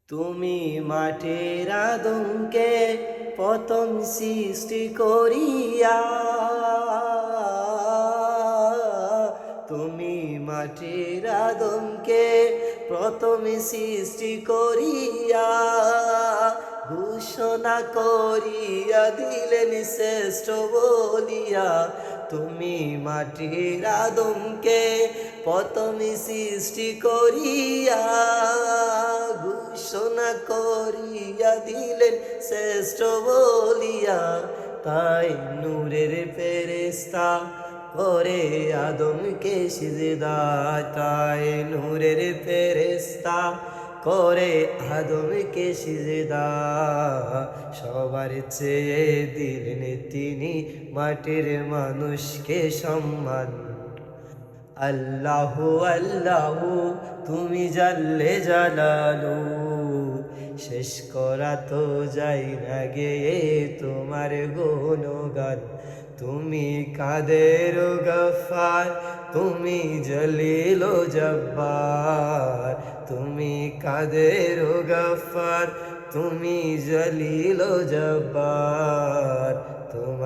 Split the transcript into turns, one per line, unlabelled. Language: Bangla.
তুমি মাটির আদমকে প্রথম সৃষ্টি করিয়া, তুমি মাটির আদমকে প্রথম সৃষ্টি করিয়া ঘোষণা করিয়া দিলেন শ্রেষ্ঠ বলিয়া। তুমি মাটির আদমকে প্রথম সৃষ্টি করিয়া ঘোষণা করিয়া দিলেন শ্রেষ্ঠ বলিয়া। তাই নূরের ফেরেশতা করে আদমকে সিজদা, তাই নূরের ফেরেশতা করে আদমকে সিজদা। সবার চেয়ে দিলেন তিনি মাটির মানুষকে সম্মান। আল্লাহু আল্লাহু তুমি জাল্লে জালালু, শেষ করা তো যাই না গেয়ে তোমার গুণগান। তুমি কাদের গফফার, তুমি জলিল জব্বার, তুমি কাদের গফফার, তুমি জলিল জব্বার। তোমার